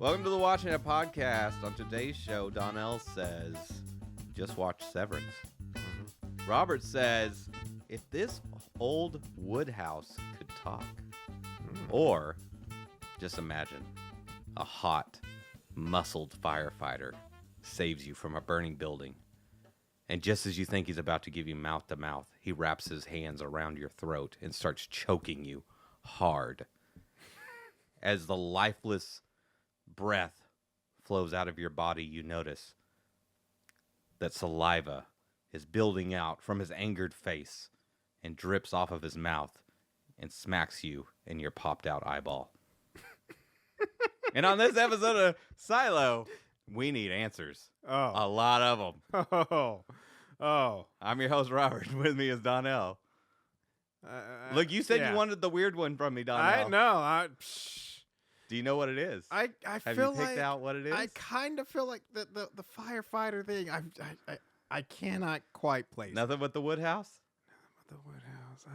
Welcome to the Watching It podcast. On today's show, Donnell says, just watch Severance. Robert says, if this old wood house could talk. Or, just imagine, a hot, muscled firefighter saves you from a burning building. And just as you think he's about to give you mouth to mouth, he wraps his hands around your throat and starts choking you hard. As the lifeless breath flows out of your body, you notice that saliva is building out from his angered face and drips off of his mouth and smacks you in your popped out eyeball. And on this episode of Silo, we need answers. Oh. A lot of them. Oh. I'm your host, Robert. With me is Donnell. Look, you said you wanted the weird one from me, Donnell. I know. Do you know what it is? I Have feel you picked like out what it is? I kind of feel like the firefighter thing. I cannot quite place Nothing but the wood house? the wood house.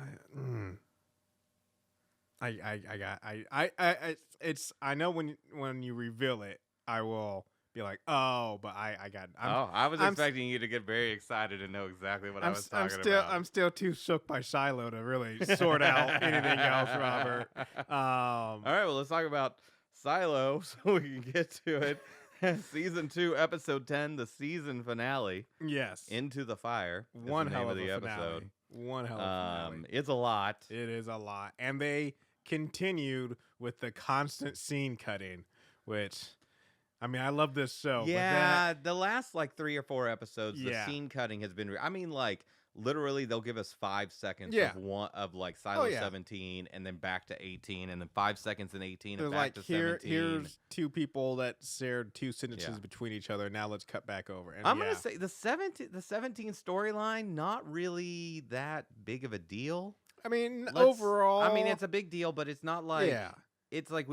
I know when you reveal it, I will be like, oh, but I was expecting you to get very excited and know exactly what I was talking about. I'm still too shook by Shiloh to really sort out anything else, Robert. All right, well, let's talk about Silo so we can get to it. Season 2, episode 10, the season finale. Yes. Into the Fire. One hell of the a episode. finale. One hell of a finale. It's a lot. It is a lot. And they continued with the constant scene cutting, which, I mean, I love this show. Yeah, the last like 3 or 4 episodes, the Yeah. scene cutting has been. I mean, like literally, they'll give us 5 seconds Yeah. of like Silo yeah. 17, and then back to 18, and then 5 seconds in 18, There's and back to 17. Here's two people that shared 2 sentences Yeah. between each other. Now let's cut back over. And I'm gonna say the 17 storyline, not really that big of a deal. I mean, overall, I mean, it's a big deal, but it's not like. Yeah. It's like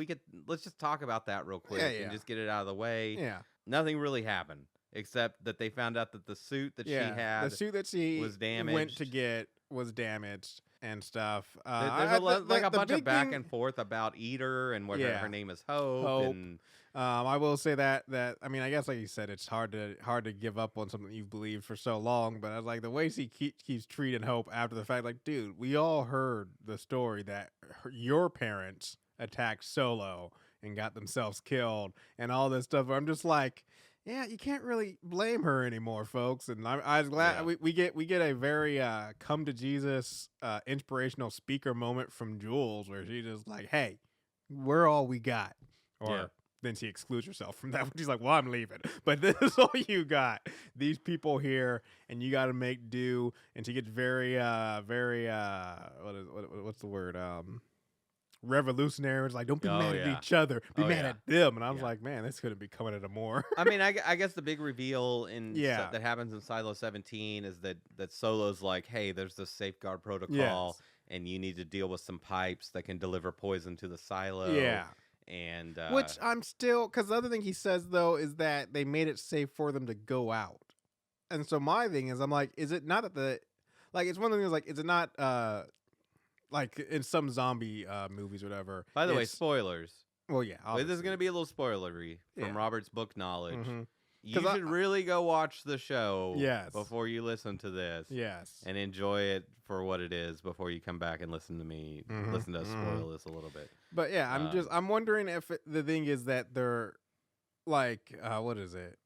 let's just talk about that real quick Yeah. and just get it out of the way. Yeah. Nothing really happened except that they found out that the suit that she had, the suit that she was damaged. went to get was damaged and stuff. There's a bunch of back thing, and forth about Eater and whether her name is Hope. And I will say that I mean, I guess like you said, it's hard to give up on something you've believed for so long. But I was like, the way she keeps treating Hope after the fact, like, dude, we all heard the story that your parents attacked Solo and got themselves killed and all this stuff. I'm just like, yeah, you can't really blame her anymore, folks. And I was glad we get a very come to Jesus inspirational speaker moment from Jules where she's just like, hey, we're all we got. Or then she excludes herself from that. She's like, well, I'm leaving. But this is all you got. These people here, and you got to make do. And she gets very what's the word? Revolutionary. It's like, don't be mad at each other, be mad at them. And I was like, man, this couldn't be coming at a more. I mean, I guess the big reveal that happens in Silo 17 is that Solo's like, hey, there's this safeguard protocol, and you need to deal with some pipes that can deliver poison to the silo. Yeah. And which I'm still, because the other thing he says though is that they made it safe for them to go out. And so my thing is, I'm like, is it not it's one of the things, like, is it not like in some zombie movies or whatever. By the way, spoilers. Well, yeah. This is going to be a little spoilery from Robert's book knowledge. Mm-hmm. You should really go watch the show before you listen to this. Yes. And enjoy it for what it is before you come back and listen to me, listen to us spoil this a little bit. But yeah, I'm wondering if the thing is that they're like, what is it?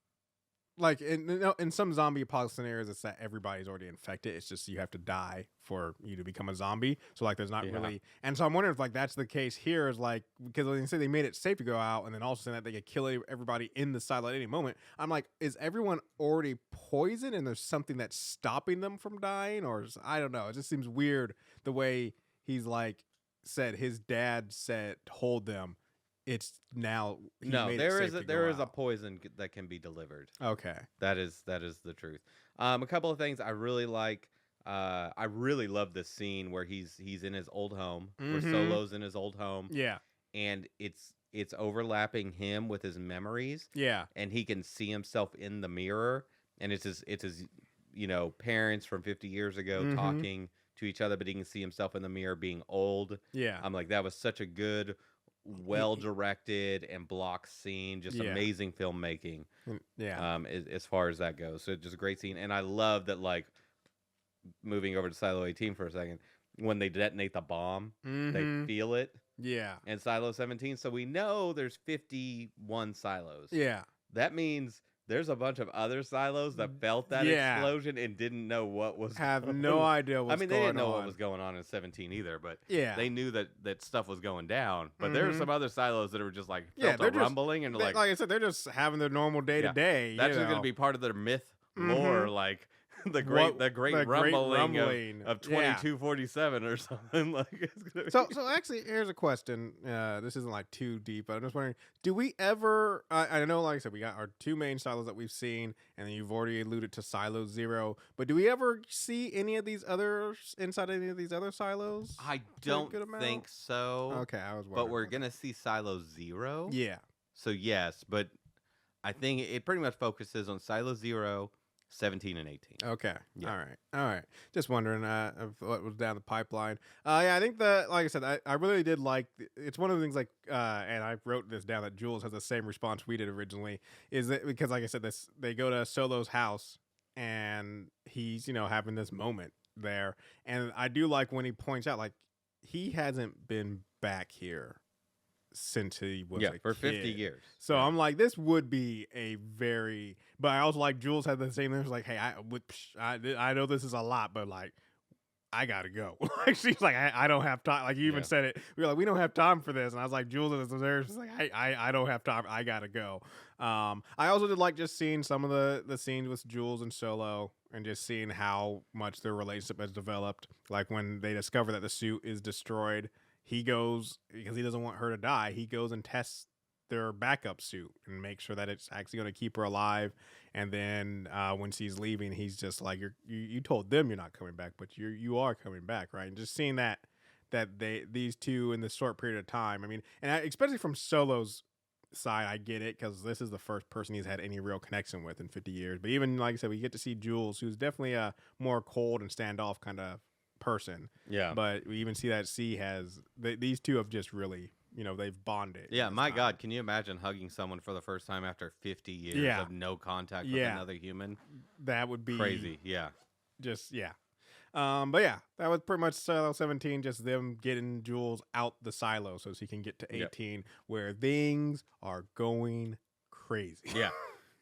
Like in some zombie apocalypse scenarios, it's that everybody's already infected. It's just you have to die for you to become a zombie. So like, there's not really. And so I'm wondering if like that's the case here. Is like, because when they say they made it safe to go out, and then also saying that they could kill everybody in the silo at any moment. I'm like, is everyone already poisoned, and there's something that's stopping them from dying, or I don't know. It just seems weird the way he's like said his dad told them. It's now. There is a poison that can be delivered. Okay, that is the truth. A couple of things I really like. I really love this scene where he's in his old home, where Solo's in his old home. Yeah, and it's overlapping him with his memories. Yeah, and he can see himself in the mirror, and it's his parents from 50 years ago talking to each other, but he can see himself in the mirror being old. Yeah, I'm like, that was such a good well directed and block scene, just amazing filmmaking. As far as that goes, so just a great scene, and I love that. Like moving over to Silo 18 for a second, when they detonate the bomb, they feel it. Yeah. And Silo 17, so we know there's 51 silos. Yeah. That means there's a bunch of other silos that felt that explosion and didn't know what was have going no on. idea what's going on. They didn't know what was going on in 17 either, but they knew that stuff was going down. But there were some other silos that were just like felt a rumbling, and like I said, they're just having their normal day to day. That's just going to be part of their myth lore, like the great rumbling of 2247 or something. Like it's gonna so actually, here's a question. This isn't like too deep, but I'm just wondering: do we ever? I know, like I said, we got our two main silos that we've seen, and then you've already alluded to Silo 0. But do we ever see any of these others inside any of these other silos? I don't think so. Okay, I was wondering. But we're gonna see Silo 0. Yeah. So yes, but I think it pretty much focuses on Silo 0. 17 and 18. Okay. Yeah. All right. Just wondering what was down the pipeline. I think like I said, I really did like. It's one of the things like, and I wrote this down that Jules has the same response we did originally. Is that because, like I said, they go to Solo's house and he's having this moment there, and I do like when he points out like he hasn't been back here since he was a for kid. 50 years. So I'm like, this would be a very, but I also like Jules had the same thing. It was like, hey, I know this is a lot, but like, I gotta go. Like she's like, I don't have time. Like you even said it. We were like, we don't have time for this. And I was like, Jules is there. She's like, I don't have time. I gotta go. I also did like just seeing some of the scenes with Jules and Solo and just seeing how much their relationship has developed. Like when they discover that the suit is destroyed, he goes, because he doesn't want her to die, he goes and tests their backup suit and makes sure that it's actually going to keep her alive. And then when she's leaving, he's just like, you told them you're not coming back, but you are coming back, right? And just seeing that these two in this short period of time, I mean, and especially from Solo's side, I get it, because this is the first person he's had any real connection with in 50 years. But even, like I said, we get to see Jules, who's definitely a more cold and standoff kind of person. Yeah. But we even see that C has these two have just really, they've bonded. Yeah, my God, can you imagine hugging someone for the first time after 50 years of no contact with another human? That would be crazy. Yeah. Just but yeah, that was pretty much Silo 17, just them getting Jules out the silo so she can get to 18 where things are going crazy. Yeah.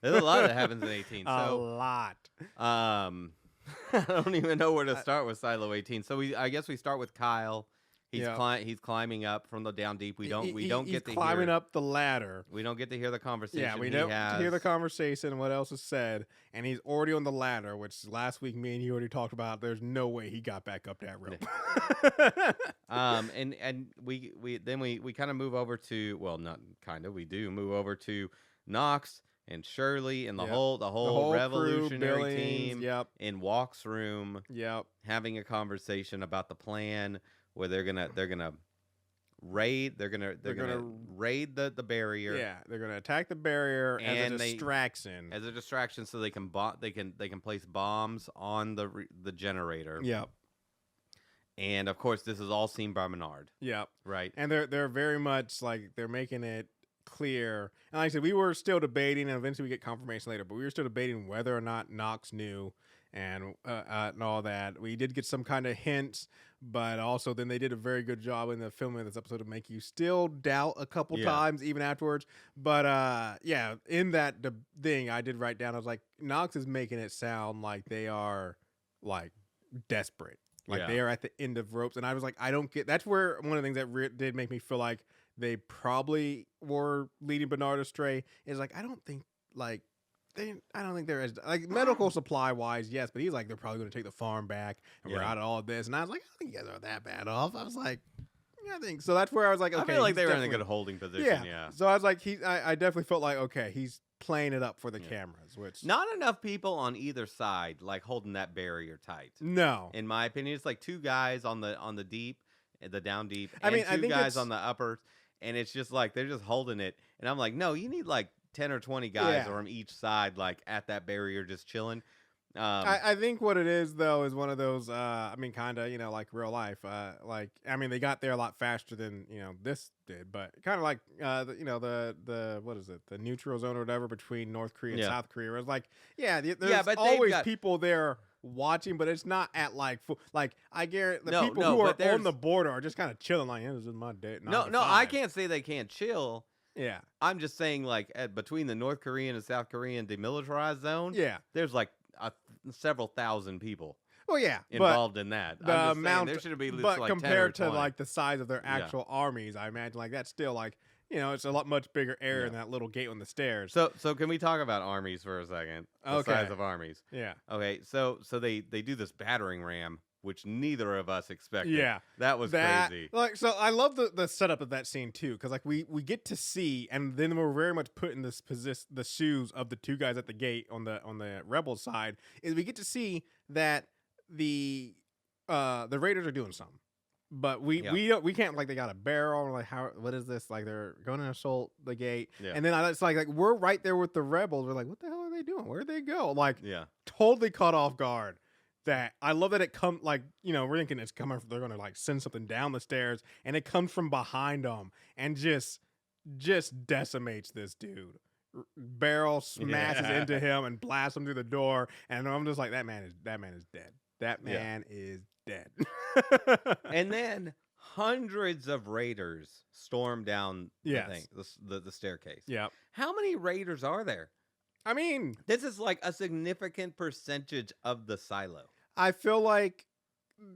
There's a lot that happens in 18. A lot. I don't even know where to start with Silo 18. So I guess we start with Kyle. He's climbing up from the down deep. We don't get to climbing up the ladder. We don't get to hear the conversation. Yeah, we don't hear the conversation. What else is said? And he's already on the ladder, which last week me and you already talked about. There's no way he got back up that rope. And we kind of move over to, well, not kind of, we do move over to Knox and Shirley and the whole revolutionary team in Walk's room, having a conversation about the plan where they're gonna raid raid the barrier. Yeah, they're gonna attack the barrier as a distraction. So they can place bombs on the generator. Yep. And of course, this is all seen by Menard. Yep. Right. And they're very much like they're making it clear. And like I said, we were still debating, and eventually we get confirmation later, but we were still debating whether or not Knox knew and all that. We did get some kind of hints, but also then they did a very good job in the filming of this episode to make you still doubt a couple times even afterwards. But in that thing I did write down, I was like, Knox is making it sound like they are like desperate. Like they are at the end of ropes. And I was like, I don't get, that's where one of the things that did make me feel like they probably were leading Bernard astray is like, I don't think they're as like medical supply wise, yes, but he's like, they're probably going to take the farm back and we're out of all of this. And I was like, I don't think you guys are that bad off. I was like, yeah, I think so. That's where I was like, okay, I feel like they were in a good holding position. Yeah. So I was like, I definitely felt like, okay, he's playing it up for the cameras, which not enough people on either side like holding that barrier tight. No, in my opinion, it's like two guys on the deep, the down deep, I and mean, two guys on the upper, and it's just like they're just holding it. And I'm like, no, you need like 10 or 20 guys on each side, like at that barrier, just chilling. I think what it is though is one of those. I mean, kind of like real life. Like I mean, they got there a lot faster than this did, but kind of like the what is it, the neutral zone or whatever between North Korea and Yeah. South Korea. Where it's like there's but they've always got- people there watching, but it's not at like I guarantee the No, people no, who but are on there's- the border are just kind of chilling like this is my day. No, I can't say they can't chill. Yeah, I'm just saying, like, between the North Korean and South Korean demilitarized zone, yeah. there's like several thousand people Well, yeah, involved in that. the I'm just amount, saying, there should be at least but like 10 or compared to 20. like the size of their Yeah. actual armies, I imagine like that's still like it's a lot much bigger area than that little gate on the stairs. So can we talk about armies for a second? The size of armies. Yeah. Okay, so they do this battering ram, which neither of us expected. Yeah. That was crazy. Like, so I love the setup of that scene too, because like we get to see, and then we're very much put in this the shoes of the two guys at the gate on the rebel side. Is we get to see that the Raiders are doing something, but we can't, like, they got a barrel, like, what is this, like they're going to assault the gate, and then it's like we're right there with the rebels. We're like, what the hell are they doing? Where'd they go? Like, totally caught off guard. That I love that it come like we're thinking it's coming. They're gonna like send something down the stairs, and it comes from behind them and just decimates this dude. Barrel smashes into him and blasts him through the door, and I'm just like, that man is dead. That man is dead. And then hundreds of raiders storm down the thing, the staircase. Yeah. How many raiders are there? I mean, this is like a significant percentage of the silo. I feel like,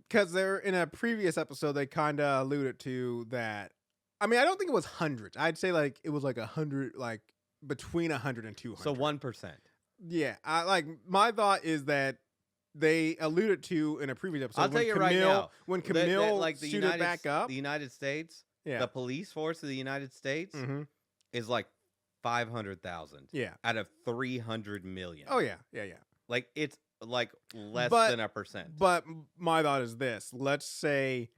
because they're in a previous episode, they kind of alluded to that. I mean, I don't think it was hundreds. I'd say like it was like 100, like between 100 and 200. So 1%. Yeah, my thought is that they alluded to in a previous episode. I'll tell you right now, when Camille like suited back up, the United States, yeah, the police force of the United States is like 500,000. Yeah, out of 300 million. Oh yeah. Like it's like less than 1%. But my thought is this: let's say,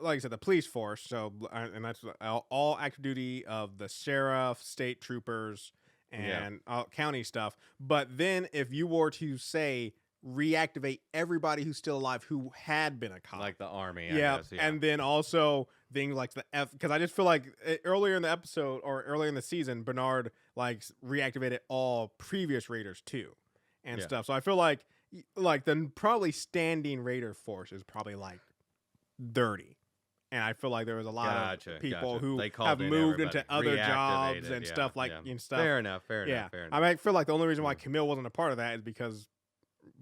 like I said, the police force. So, and that's all active duty of the sheriff, state troopers, and county stuff. But then, if you were to say reactivate everybody who's still alive who had been a cop, like the army, yeah, and then also things like the because I just feel like earlier in the episode or earlier in the season, Bernard like reactivated all previous raiders too, and stuff. So I feel like the probably standing raider force is probably like 30. And I feel like there was a lot of people who have moved into other jobs and stuff like stuff. Fair enough. I mean, I feel like the only reason why Camille wasn't a part of that is because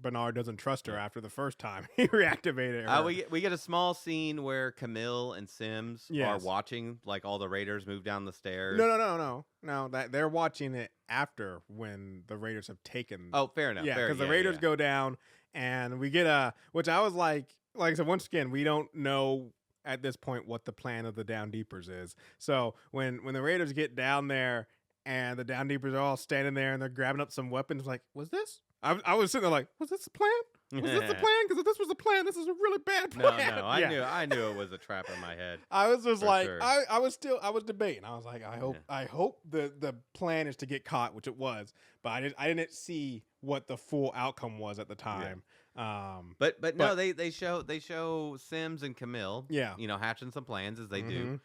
Bernard doesn't trust her after the first time he reactivated her. We get a small scene where Camille and Sims are watching like all the raiders move down the stairs. No. That they're watching it after when the raiders have taken. Oh, fair enough. Yeah, because the raiders go down, and we get which I was like I said, once again, we don't know at this point what the plan of the Down Deepers is. So when the raiders get down there and the Down Deepers are all standing there and they're grabbing up some weapons, like, was this? I was sitting there like, was this the plan? Was this the plan? Because if this was the plan, this is a really bad plan. No, I knew it was a trap in my head. I was just like, sure. I was debating. I was like, I hope the plan is to get caught, which it was, but I didn't see what the full outcome was at the time. Yeah. But no, they show Sims and Camille, hatching some plans as they do.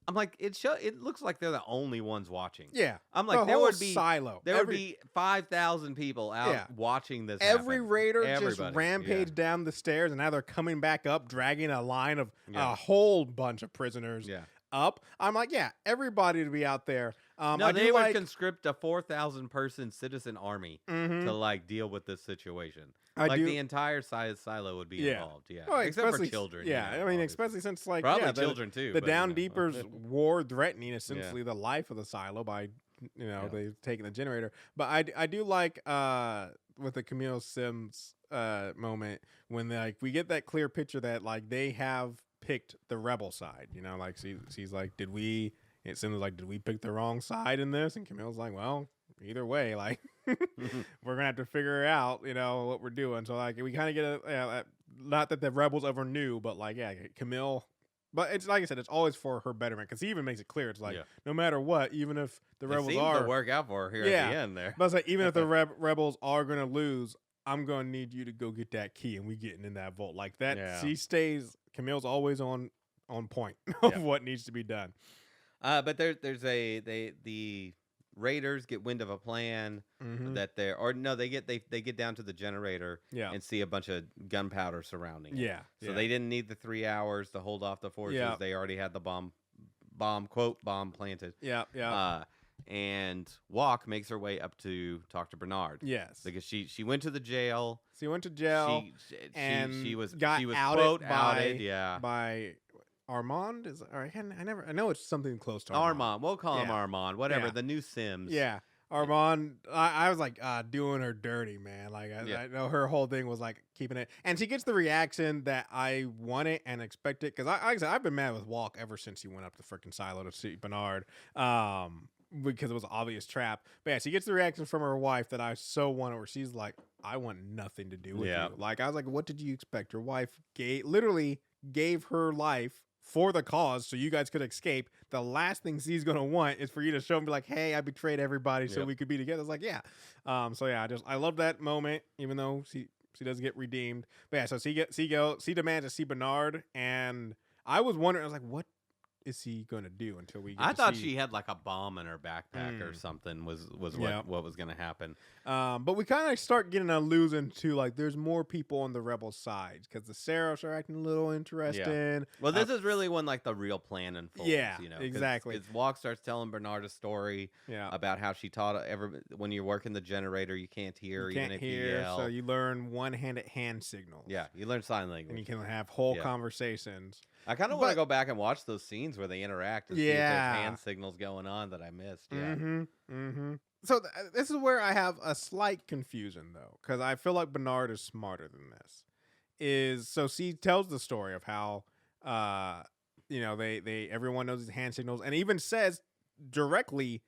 I'm like, it looks like they're the only ones watching. Yeah. I'm like, there would be silo. There would be 5,000 people out watching this. Every happen. raider just rampaged down the stairs, and now they're coming back up, dragging a line of a whole bunch of prisoners up. I'm like, everybody to be out there. No, they would conscript a 4,000 person citizen army to like deal with this situation. The entire silo would be involved, except for children. I mean, especially since like probably children too. The Down Deepers were threatening essentially the life of the silo by they taking the generator. But I do like with the Camille Sims moment when we get that clear picture that like they have picked the rebel side. Like she's like, did we pick the wrong side in this? And Camille's like, well, either way, like we're gonna have to figure out, what we're doing. So like we kind of get not that the rebels ever knew, but like Camille. But it's like I said, it's always for her betterment because he even makes it clear. It's like no matter what, even if the rebels seems to work out for her here at the end there. But it's like even if the rebels are gonna lose, I'm gonna need you to go get that key, and we getting in that vault like that. Yeah. She stays. Camille's always on point of what needs to be done. But the raiders get wind of a plan that they get down to the generator and see a bunch of gunpowder surrounding it. Yeah. So they didn't need the 3 hours to hold off the forces. Yeah. They already had the bomb planted. Yeah. And Walk makes her way up to talk to Bernard. Yes. Because she went to the jail. She went to jail. She was outed quote outed. By Armand. I know it's something close to Armand. We'll call him Armand. Whatever. The new Sims. Yeah. Armand, I was like, doing her dirty, man. Like, I know her whole thing was like keeping it. And she gets the reaction that I wanted and expected. Because I've been mad with Walk ever since he went up the freaking silo to see Bernard. Because it was an obvious trap. But yeah, she gets the reaction from her wife that I so wanted, where she's like, I want nothing to do with you. Like, I was like, what did you expect? Your wife literally gave her life for the cause so you guys could escape. The last thing she's going to want is for you to show and be like, hey, I betrayed everybody so we could be together. It's like, yeah. I love that moment, even though she doesn't get redeemed. But yeah, so she demands to see Bernard, and I was wondering, I was like, what is he going to do until we get I to thought see... she had like a bomb in her backpack or something was what was going to happen. But we kind of start getting allusion to like there's more people on the rebel side because the Seraphs are acting a little interesting. Yeah. Well, this is really when like the real plan unfolds. Yeah, you know, exactly. Because Walk starts telling Bernard a story about how she taught when you're working the generator, you can't hear even if you yell. So you learn one-handed hand signals. Yeah, you learn sign language. And you can have whole conversations. I kind of want to go back and watch those scenes where they interact and see if there's hand signals going on that I missed. Yeah. So this is where I have a slight confusion, though, because I feel like Bernard is smarter than this. So she tells the story of how, everyone knows these hand signals, and even says directly,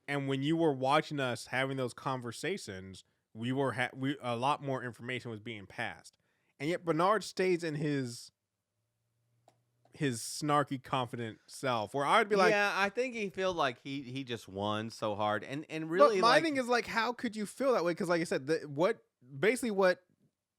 and when you were watching us having those conversations, a lot more information was being passed, and yet Bernard stays in his snarky, confident self, where I would be like, yeah, I think he felt like he just won so hard, and really, but my thing is like, how could you feel that way? Because like I said, what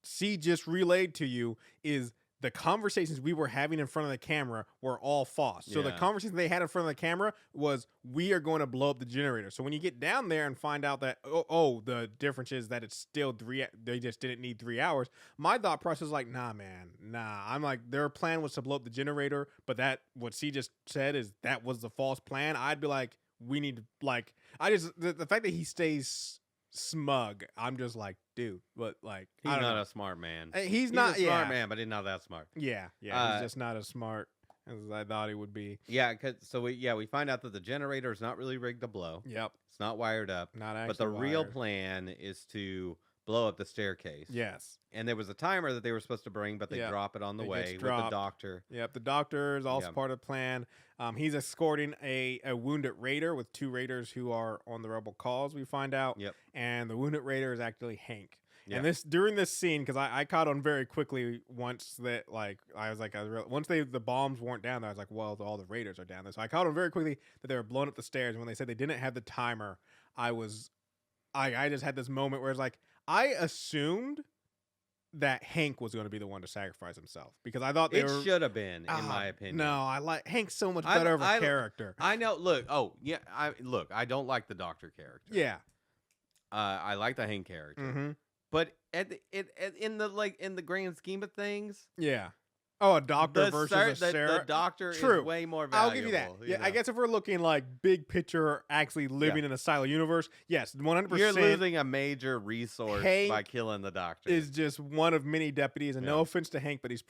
C just relayed to you is the conversations we were having in front of the camera were all false. So the conversation they had in front of the camera was, we are going to blow up the generator. So when you get down there and find out that, the difference is that it's still they just didn't need 3 hours. My thought process is like, nah. I'm like, their plan was to blow up the generator, but what C just said is that was the false plan. I'd be like, we need to, like, the fact that he stays smug, I'm just like, dude, but like, he's not a smart man. He's not a smart man, but he's not that smart. Yeah, he's just not as smart as I thought he would be. Yeah, we find out that the generator is not really rigged to blow. Yep, it's not wired up. Not actually. But the real plan is to blow up the staircase. Yes. And there was a timer that they were supposed to bring, but they drop it on the way with the doctor. Yep, the doctor is also part of the plan. He's escorting a wounded raider with 2 raiders who are on the rebel cause, we find out. Yep. And the wounded raider is actually Hank. Yep. And during this scene, because I caught on very quickly once that, like, once the bombs weren't down there, I was like, well, all the raiders are down there. So I caught on very quickly that they were blowing up the stairs. And when they said they didn't have the timer, I just had this moment where it's like, I assumed that Hank was going to be the one to sacrifice himself because I thought it should have been, in my opinion. No, I like Hank's so much better of a character. I know. Look, I don't like the doctor character. Yeah, I like the Hank character, but in the grand scheme of things, yeah. Oh, a doctor versus a Sarah. The doctor is way more valuable. I'll give you that. Yeah, I guess if we're looking like big picture, actually living in a silo universe, yes, 100%. You're losing a major resource by killing the doctor. Is just one of many deputies, and no offense to Hank, but he's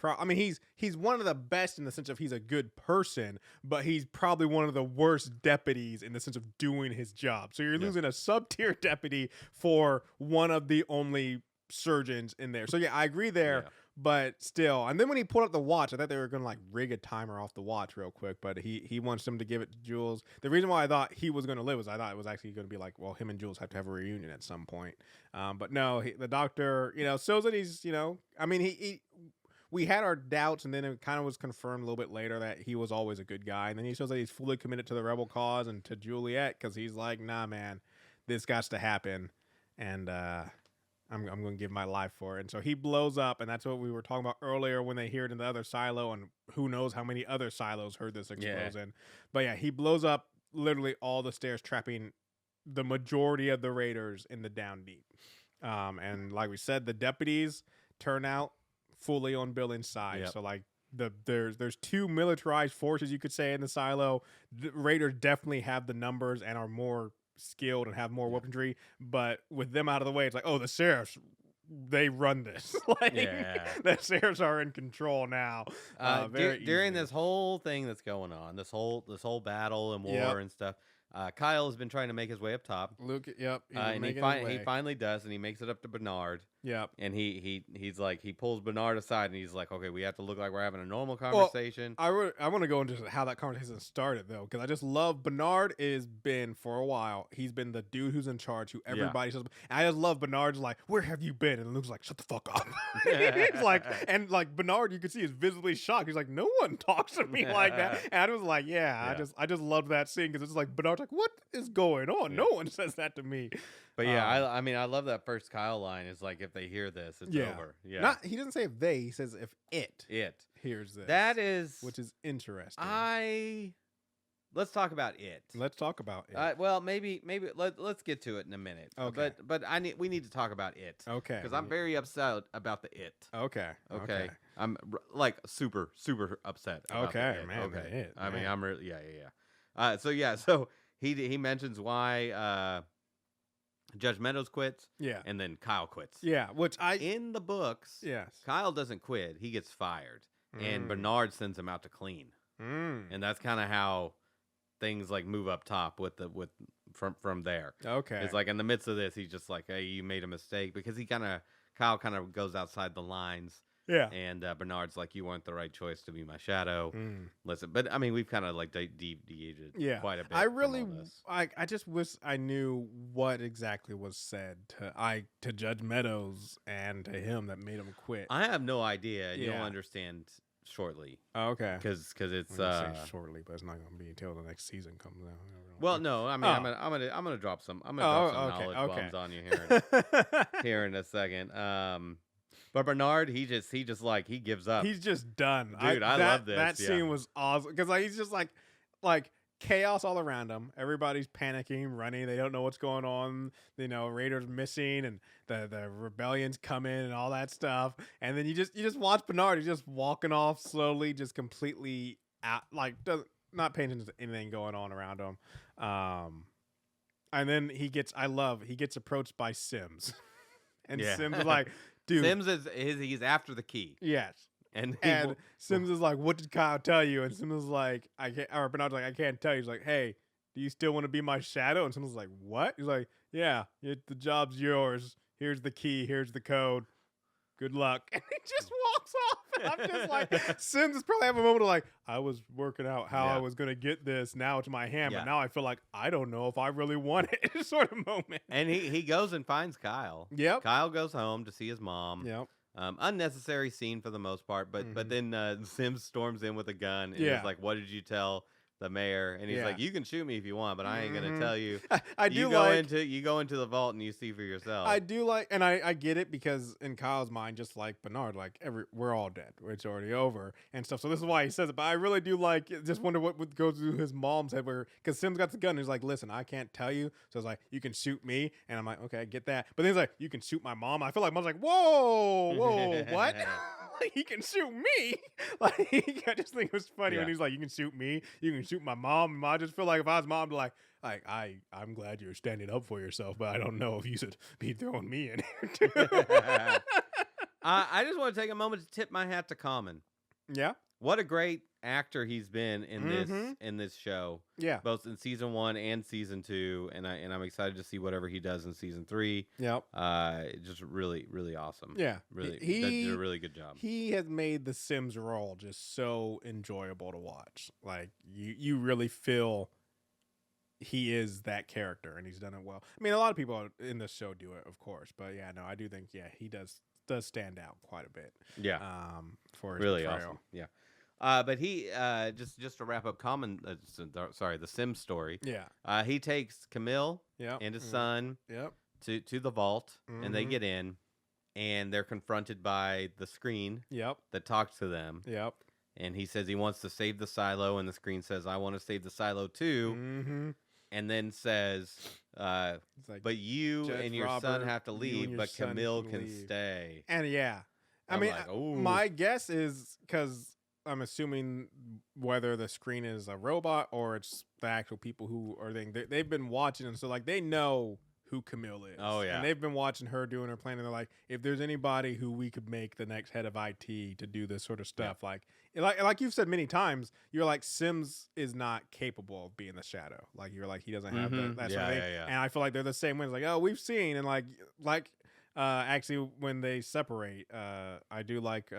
one of the best in the sense of he's a good person, but he's probably one of the worst deputies in the sense of doing his job. So you're losing a sub-tier deputy for one of the only surgeons in there. So yeah, I agree there. Yeah. But still, and then when he pulled up the watch, I thought they were going to like rig a timer off the watch real quick, but he wants them to give it to Jules. The reason why I thought he was going to live was I thought it was actually going to be like, well, him and Jules have to have a reunion at some point. But no, the doctor, shows that he's, we had our doubts, and then it kind of was confirmed a little bit later that he was always a good guy. And then he shows that he's fully committed to the rebel cause and to Juliet because he's like, nah, man, this got to happen. And I'm going to give my life for it. And so he blows up, and that's what we were talking about earlier when they hear it in the other silo, and who knows how many other silos heard this explosion. But yeah, he blows up literally all the stairs, trapping the majority of the raiders in the down deep. And like we said, the deputies turn out fully on Billing's side. Yep. So like there's two militarized forces, you could say, in the silo. The raiders definitely have the numbers and are more skilled and have more weaponry, but with them out of the way, it's like, oh, the sheriffs, they run this. Like, the sheriffs are in control now. During this whole thing that's going on, this whole battle and war and stuff, Kyle has been trying to make his way up top. Luke, and he finally does, and he makes it up to Bernard. Yep. And he's like, he pulls Bernard aside, and he's like, okay, we have to look like we're having a normal conversation. Well, I want to go into how that conversation started, though, because I just love Bernard has been, for a while, he's been the dude who's in charge, who everybody says. And I just love Bernard's like, where have you been? And Luke's like, shut the fuck up. He's like, and like Bernard, you can see is visibly shocked. He's like, no one talks to me like that. And I was like, I just loved that scene, because it's like Bernard's like, what is going on? No one says that to me. But I mean, I love that first Kyle line. Is like, if they hear this, it's over. Yeah. He doesn't say if they. He says if it hears this. That is, which is interesting. Let's talk about it. Let's talk about it. Well, maybe let's get to it in a minute. Okay. But we need to talk about it. Okay. Because I'm very upset about the it. Okay. I'm like super upset. About the it. Man. Okay. It, I mean, man. I'm really So he mentions why Judge Meadows quits. Yeah. And then Kyle quits. Yeah. Which in the books. Yes. Kyle doesn't quit. He gets fired, and Bernard sends him out to clean. And that's kind of how things like move up top from there. Okay. It's like in the midst of this, he's just like, hey, you made a mistake, because Kyle kind of goes outside the lines. Yeah. And Bernard's like, you weren't the right choice to be my shadow. Listen, but I mean, we've kind of like deviated quite a bit. I just wish I knew what exactly was said to Judge Meadows and to him that made him quit. I have no idea. You'll understand shortly. Oh, okay. Because it's shortly, but it's not going to be until the next season comes out. Well, no, I mean, I'm gonna drop some. I'm gonna drop some knowledge bombs on you here in a second. But Bernard, he just like, he gives up. He's just done. Dude, I love this. That scene was awesome, because like, he's just like chaos all around him. Everybody's panicking, running. They don't know what's going on. You know, Raiders missing, and the rebellion's coming, and all that stuff. And then you just watch Bernard. He's just walking off slowly, just completely out, like not paying attention to anything going on around him. And then he gets approached by Sims, and Sims is like, dude, Sims he's after the key. Yes. And Sims is like, what did Kyle tell you? And Sims is like, Bernard's like, I can't tell you. He's like, hey, do you still want to be my shadow? And Sims is like, what? He's like, yeah, the job's yours. Here's the key. Here's the code. Good luck. And he just walks off. And I'm just like, Sims is probably having a moment of like, I was working out how I was going to get this. Now it's my hand. But now I feel like I don't know if I really want it. Sort of moment. And he goes and finds Kyle. Yep. Kyle goes home to see his mom. Yep. Unnecessary scene for the most part, but then Sims storms in with a gun and he's like, "What did you tell the mayor?" And he's like, "You can shoot me if you want, but I ain't gonna tell you." You go into the vault and you see for yourself. I do like, and I get it, because in Kyle's mind, just like Bernard, like we're all dead. It's already over and stuff. So this is why he says it. But I really do just wonder what would go through his mom's head, because Sims got the gun. And he's like, "Listen, I can't tell you." So it's like, "You can shoot me," and I'm like, "Okay, I get that." But then he's like, "You can shoot my mom." I feel like mom's like, "Whoa, what?" Like, he can shoot me. Like, I just think it was funny when he's like, "You can shoot me. You can shoot my mom." And I just feel like if I was mom, like I'm glad you're standing up for yourself, but I don't know if you should be throwing me in here too. I just want to take a moment to tip my hat to Common. Yeah. What a great actor he's been in this show. Yeah. Both in season 1 and season 2, and I'm excited to see whatever he does in season 3. Yep. Just really, really awesome. Yeah. Really, he did a really good job. He has made the Sims role just so enjoyable to watch. Like, you really feel he is that character, and he's done it well. I mean, a lot of people in this show do it, of course, but yeah, no, I do think he does stand out quite a bit. Yeah. For his really portrayal. awesome. Yeah. But he just to wrap up the Sims story. Yeah. He takes Camille Yep. and his son Yep. to the vault, and they Mhm. get in, and they're confronted by the screen Yep. that talks to them. Yep. And he says he wants to save the silo, and the screen says, I want to save the silo too. Mm-hmm. And then says, It's like, but you Judge and your son Robert, have to you and leave, your but son Camille can can leave. stay. and yeah, I I'm mean, like, ooh. my guess is because I'm assuming whether the screen is a robot or it's the actual people who are they've been watching, and so like they know who Camille is. Oh, yeah. And they've been watching her doing her plan, and they're like, if there's anybody who we could make the next head of IT to do this sort of stuff, like you've said many times, you're like, Sims is not capable of being the Shadow. Like you're like, he doesn't have that sort of thing. Yeah. And I feel like they're the same way. It's like, oh, we've seen, and actually when they separate, I do like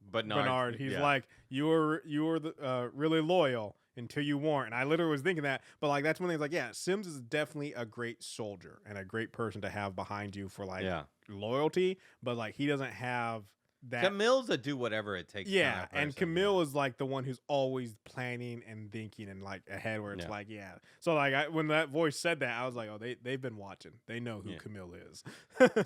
Bernard. He's like, you were the really loyal until you weren't. And I literally was thinking that, but like that's when he's like, yeah, Sims is definitely a great soldier and a great person to have behind you for like loyalty, but like he doesn't have that. Camille's a do whatever it takes. Yeah, kind of and person, Camille is like the one who's always planning and thinking and like ahead, where it's like, So like when that voice said that, I was like, oh, they've been watching. They know who Camille is.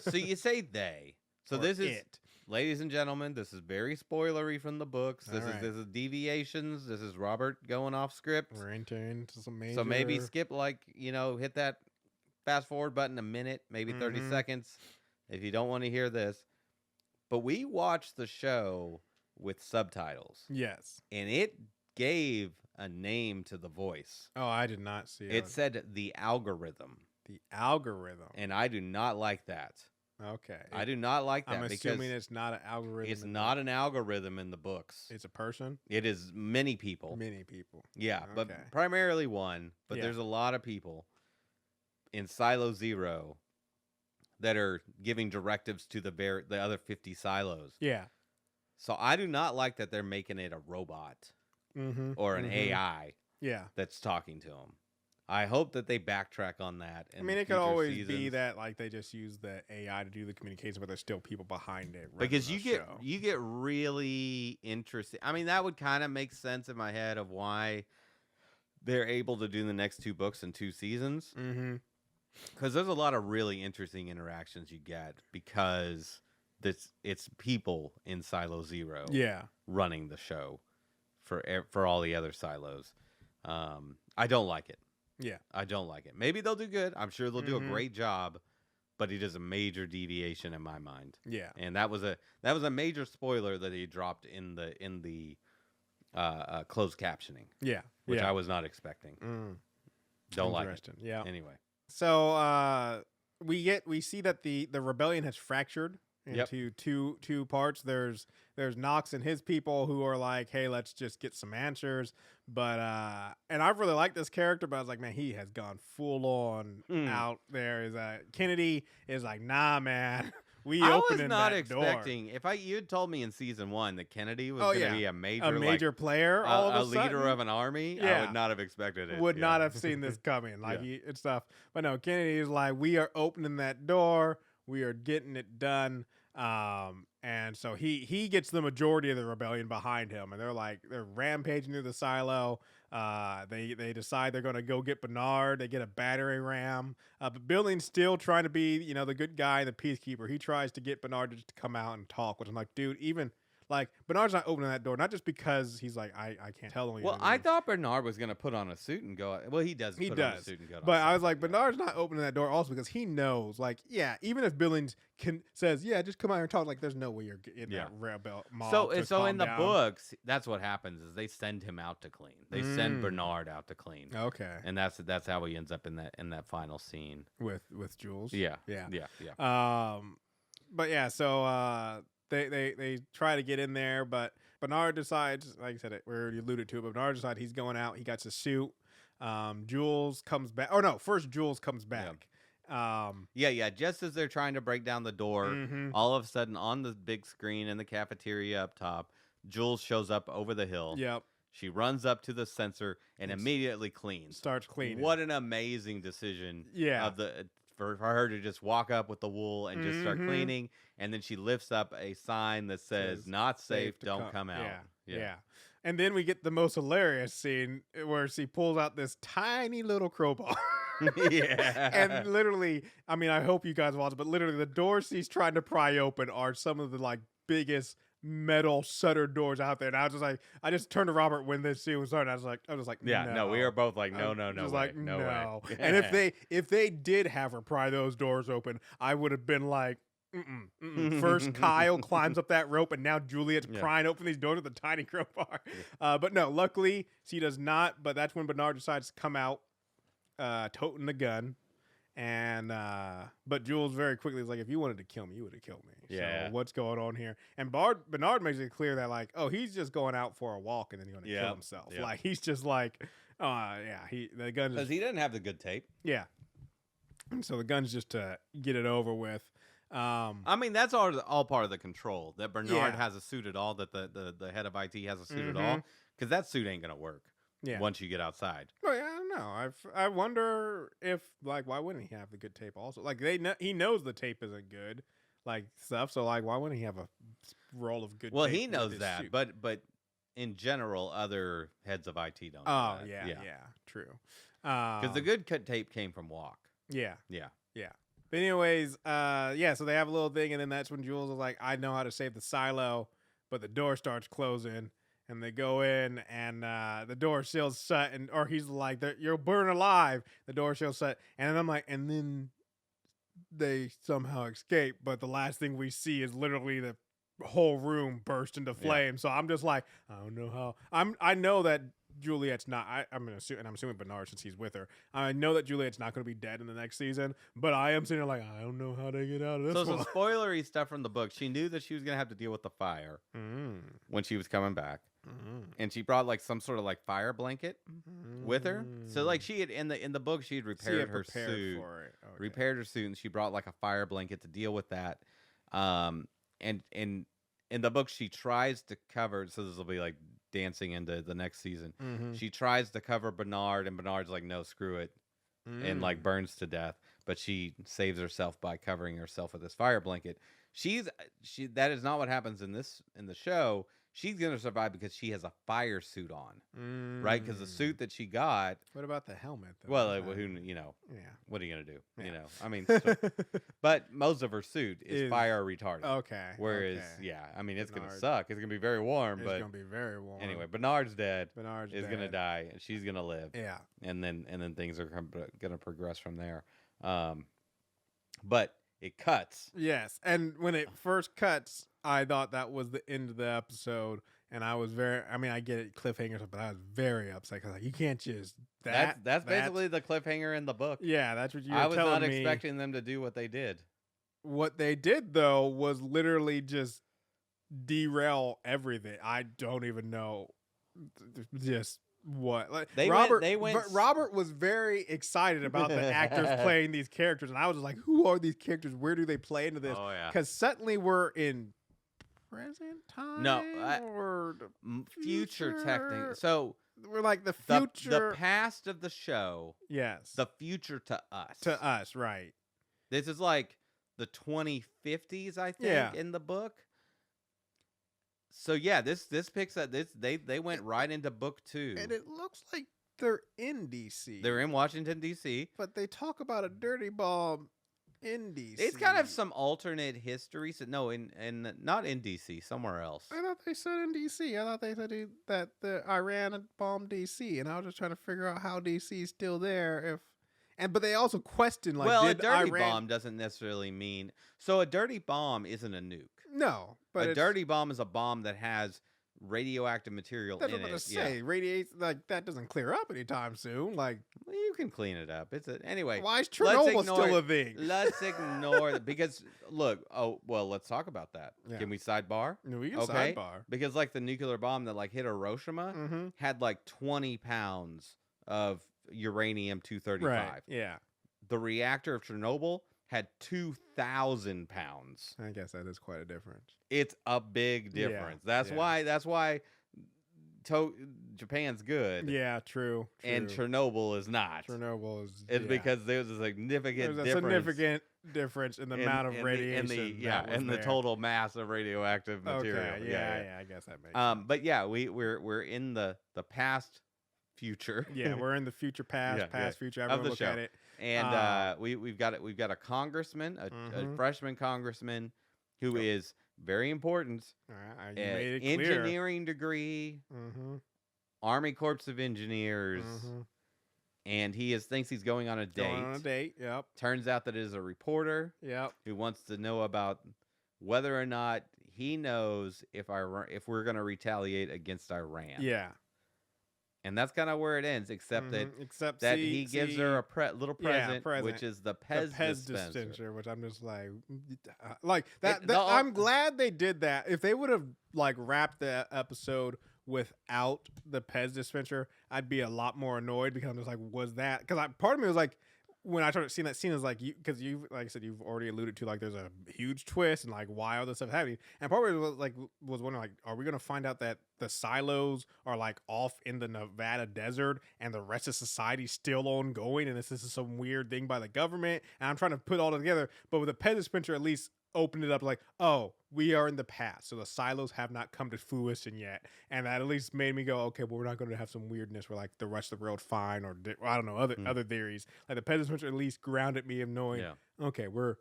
So you say they. So or this is it. Ladies and gentlemen, this is very spoilery from the books. This is deviations. This is Robert going off script. We're entering some major. So maybe skip hit that fast forward button a minute, maybe 30 seconds if you don't want to hear this. But we watched the show with subtitles. Yes. And it gave a name to the voice. Oh, I did not see it. It said the algorithm. The algorithm. And I do not like that. Okay. I do not like that. I'm assuming it's not an algorithm. It's not an algorithm in the books. It's a person? It is many people. Many people. Yeah, Okay. but primarily one. But there's a lot of people in Silo Zero that are giving directives to the other 50 silos. Yeah. So I do not like that they're making it a robot or an AI that's talking to them. I hope that they backtrack on that. I mean, it could always be that like they just use the AI to do the communication, but there's still people behind it. Because you get really interested. I mean, that would kind of make sense in my head of why they're able to do the next 2 books in 2 seasons. Mm-hmm. Because there's a lot of really interesting interactions you get because it's people in Silo Zero running the show for all the other silos. I don't like it. Yeah. I don't like it. Maybe they'll do good. I'm sure they'll do a great job, but it is a major deviation in my mind. Yeah. And that was a major spoiler that he dropped in the closed captioning. Yeah. Which I was not expecting. Don't like it. Yeah. Anyway. So we see that the rebellion has fractured into two parts. There's Knox and his people who are like, hey, let's just get some answers. But and I really like this character, but I was like, man, he has gone full on out there. Is Kennedy is like, nah, man. I was not expecting door. If you had told me in season 1 that Kennedy was going to be a major player, a leader of an army, I would not have expected it. Would not have seen this coming, and stuff. But no, Kennedy is like, we are opening that door, we are getting it done. And so he gets the majority of the rebellion behind him, and they're rampaging through the silo. They decide they're going to go get Bernard. They get a battering ram. But Billing's still trying to be, the good guy, the peacekeeper. He tries to get Bernard to just come out and talk, which I'm like, dude, even like Bernard's not opening that door, not just because he's like, I can't tell him. Well, I thought Bernard was going to put on a suit and go. Well, he does. Put on a suit and go. But I was like, Bernard's not opening that door also because he knows, like, even if Billings says, just come out here and talk, like, there's no way you're in that rebel mob. So in the books, that's what happens is they send him out to clean. They send Bernard out to clean. Okay. And that's how he ends up in that final scene with Jules. Yeah. But yeah, so they try to get in there, but Bernard decides, like I said, we already alluded to it, but Bernard decides he's going out. He got his suit. Jules comes back. Oh no, first Jules comes back. Just as they're trying to break down the door, all of a sudden on the big screen in the cafeteria up top, Jules shows up over the hill. Yep. She runs up to the sensor and immediately cleans. Starts cleaning. What an amazing decision. For her to just walk up with the wool and just start cleaning, and then she lifts up a sign that says "Not safe, don't come out." Yeah. And then we get the most hilarious scene where she pulls out this tiny little crowbar. Yeah. And literally, I mean, I hope you guys watch, but literally the doors he's trying to pry open are some of the like biggest metal shutter doors out there. And I was just like, I just turned to Robert when this scene was starting. I was like, Yeah, no, we no. are both like, no, I'm no, no just way, like, no way. And if they did have her pry those doors open, I would have been like, First, Kyle climbs up that rope, and now Juliet's prying open these doors with a tiny crowbar. But no, luckily she does not. But that's when Bernard decides to come out, toting the gun. And but Jules very quickly is like, if you wanted to kill me, you would have killed me. Yeah. So what's going on here? And Bernard makes it clear that like, oh, he's just going out for a walk and then he's going to kill himself. Yep. Like he's just like, the gun is Because he didn't have the good tape. yeah. And so the gun's just to get it over with. I mean, that's all part of the control. That Bernard has a suit at all. That the head of IT has a suit at all. Because that suit ain't gonna work. Yeah. Once you get outside. Well, yeah, I don't know. I wonder if like why wouldn't he have the good tape also? Like he knows the tape isn't good, like stuff. So like why wouldn't he have a roll of good? Well, tape he knows with his that, suit? but in general, other heads of IT don't. Oh know that. yeah, true. Because the good cut tape came from Walk. Yeah. Yeah. But anyways, so they have a little thing, and then that's when Jules is like, I know how to save the silo, but the door starts closing. And they go in, and the door seals shut, or he's like, "You'll burn alive." The door seals shut, and then I'm like, and then they somehow escape. But the last thing we see is literally the whole room burst into flames. So I'm just like, I don't know how. I know that Juliet's not. I'm assuming Bernard, since he's with her. I know that Juliet's not going to be dead in the next season. But I am sitting there like, I don't know how they get out of this. So one. some spoilery stuff from the book. She knew that she was gonna have to deal with the fire when she was coming back. And she brought like some sort of like fire blanket with her. So like she had in the book she had repaired her suit, repaired her suit, and she brought like a fire blanket to deal with that. And in the book she tries to cover. So this will be like dancing into the next season. She tries to cover Bernard, and Bernard's like, no, screw it, and like burns to death. But she saves herself by covering herself with this fire blanket. That is not what happens in the show. She's going to survive because she has a fire suit on, right? Because the suit that she got. What about the helmet, though? Well, what are you going to do? Yeah. I mean, but most of her suit is fire retardant. Okay. Whereas, I mean, it's going to suck. It's going to be very warm. It's going to be very warm. Anyway, Bernard's dead. Bernard's is going to die, and she's going to live. Yeah. And then things are going to progress from there. But it cuts. Yes. And when it first cuts, I thought that was the end of the episode, and I was I get it, cliffhangers, but I was very upset because like, you can't just that's basically the cliffhanger in the book. Yeah, that's what you were I was telling not me. expecting them to do what they did. What they did though was literally just derail everything. I don't even know just what like Robert was very excited about the actors playing these characters, and I was just like, who are these characters? Where do they play into this? Oh yeah, because suddenly we're in present time. No, or future technically. So we're like the future, the past of the show. Yes, the future to us. To us, right? This is like the 2050s, I think, in the book. So yeah, this picks up this. They went right into book 2, and it looks like they're in DC. They're in Washington D.C., but they talk about a dirty bomb in DC. It's kind of some alternate history. So no, not in DC, somewhere else. I thought they said in DC. I thought they said that the Iran had bombed DC, and I was just trying to figure out how DC is still there. But they also question like, well, a dirty bomb doesn't necessarily mean so. A dirty bomb isn't a nuke. No, but a dirty bomb is a bomb that has radioactive material in it. That's what I say. Radiate like that doesn't clear up anytime soon. Like you can clean it up. Anyway. Why is Chernobyl still a thing? Let's ignore that because look. Oh well, let's talk about that. Yeah. Can we sidebar? No, we can sidebar because like the nuclear bomb that like hit Hiroshima had like 20 pounds of uranium-235. Right. Yeah. The reactor of Chernobyl had 2,000 pounds. I guess that is quite a difference. It's a big difference. Yeah. That's why Japan's good. Yeah, true. And Chernobyl is not. It's because there's a significant difference in the amount of radiation. And the total mass of radioactive material. Okay. Yeah, I guess that makes sense. But yeah, we're in the past future. Yeah, we're in the future past, future. Everyone look at it. And we've got a congressman, a freshman congressman, who is very important. You made it clear. Engineering degree, Army Corps of Engineers, and he thinks he's going on a date. Yep. Turns out that it is a reporter. Yep. Who wants to know about whether or not he knows if we're going to retaliate against Iran. Yeah. And that's kind of where it ends, except that he gives her a little present, which is the Pez dispenser, which I'm just like that. I'm glad they did that. If they would have like wrapped the episode without the Pez dispenser, I'd be a lot more annoyed because I'm just like, was that? Because part of me was like, when I started seeing that scene, is like, because you, like I said, you've already alluded to like there's a huge twist and like why all this stuff happening, and part of it was wondering like, are we gonna find out that the silos are like off in the Nevada desert and the rest of society's still ongoing, and this is some weird thing by the government, and I'm trying to put all together, but with the Pez dispenser at least opened it up like, oh, we are in the past, so the silos have not come to fruition yet, and that at least made me go, okay, well, we're not going to have some weirdness where like the rest of the world fine, or I don't know, other theories. Like the Pez dispenser at least grounded me of knowing, okay, we're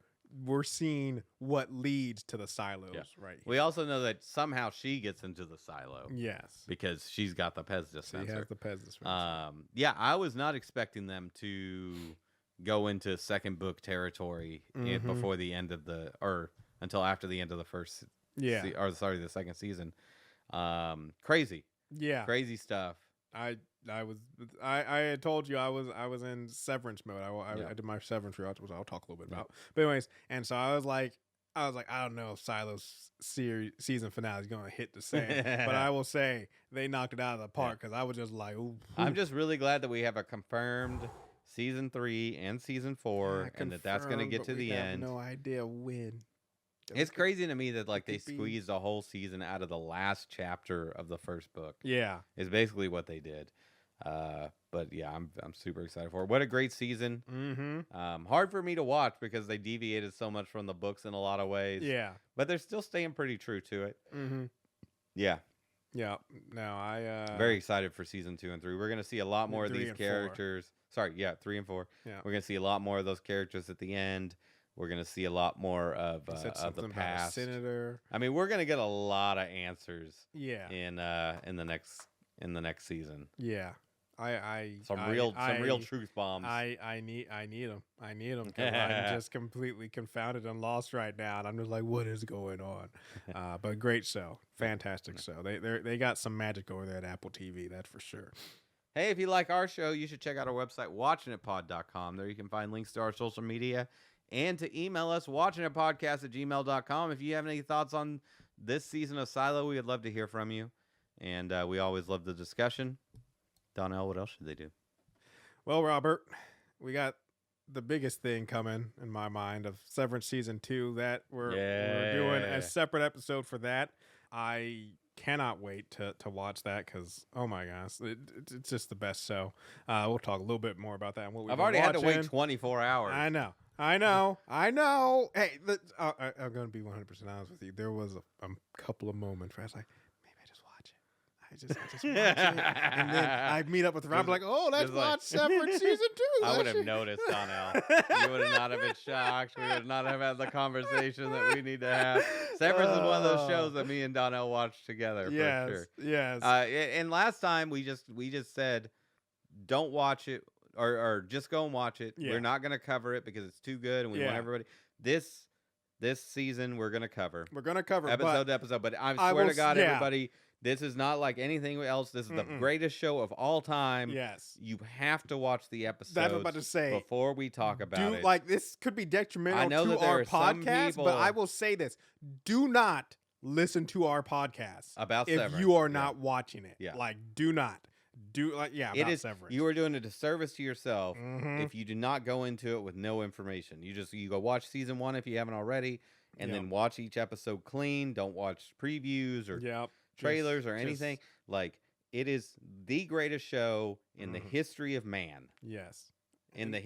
seeing what leads to the silos right here. We also know that somehow she gets into the silo. Yes, because she's got the Pez dispenser. She has the Pez dispenser. I was not expecting them to go into second book territory before the end of until after the end of the first the second season. Crazy stuff. I had told you I was in Severance mode. I did my Severance rewatch, which I'll talk a little bit about. But anyways, and so I was like, I don't know if Silo's season finale is going to hit the same, but I will say they knocked it out of the park because I was just like, ooh. I'm just really glad that we have a confirmed season 3 and season 4, and that's going to get to the end. No idea when. It's crazy to me that like they squeezed a whole season out of the last chapter of the first book. Yeah, is basically what they did. But yeah, I'm super excited for it. What a great season. Hard for me to watch because they deviated so much from the books in a lot of ways. Yeah, but they're still staying pretty true to it. Yeah. Yeah. No, very excited for season 2 and 3. We're gonna see a lot more of these characters. 3 and 4. Yeah. We're gonna see a lot more of those characters at the end. We're gonna see a lot more of the past. Senator. I mean, we're gonna get a lot of answers. Yeah. In the next season. Yeah. Some real truth bombs. I need them. I need them because I'm just completely confounded and lost right now, and I'm just like, what is going on? But great show, fantastic show. They got some magic over there at Apple TV, that's for sure. Hey, if you like our show, you should check out our website, watchingitpod.com. There you can find links to our social media and to email us, watchingitpodcast@gmail.com. If you have any thoughts on this season of Silo, we would love to hear from you. And we always love the discussion. Donnell, what else should they do? Well, Robert, we got the biggest thing coming in my mind of Severance season 2 that we're doing a separate episode for that. I cannot wait to watch that because, oh my gosh, it's just the best show. We'll talk a little bit more about that. And what I've already had to wait 24 hours. I know. Hey, I'm going to be 100% honest with you. There was a couple of moments where I was like, maybe I just watch it. I just watch it. And then I meet up with Rob, like, oh, let's watch Severance season 2. I would have noticed, Donnell. You would have not have been shocked. We would not have had the conversation that we need to have. Severance is one of those shows that me and Donnell watched together, for sure. Yes. And last time we just said, don't watch it or just go and watch it. Yeah. We're not going to cover it because it's too good, and we want everybody. This season we're going to cover. We're going to cover episode to episode. But I swear to God, everybody. This is not like anything else. This is the greatest show of all time. Yes. You have to watch the episodes That's what I'm about to say. Before we talk about it. Like, this could be detrimental to our podcast, but I will say this. Do not listen to our podcast about if Severance. You are not watching it. Yeah. Like, do not. About Severance. You are doing a disservice to yourself if you do not go into it with no information. You go watch season 1 if you haven't already, and then watch each episode clean. Don't watch previews or trailers or anything. Like, it is the greatest show in the history of man. Yes. In the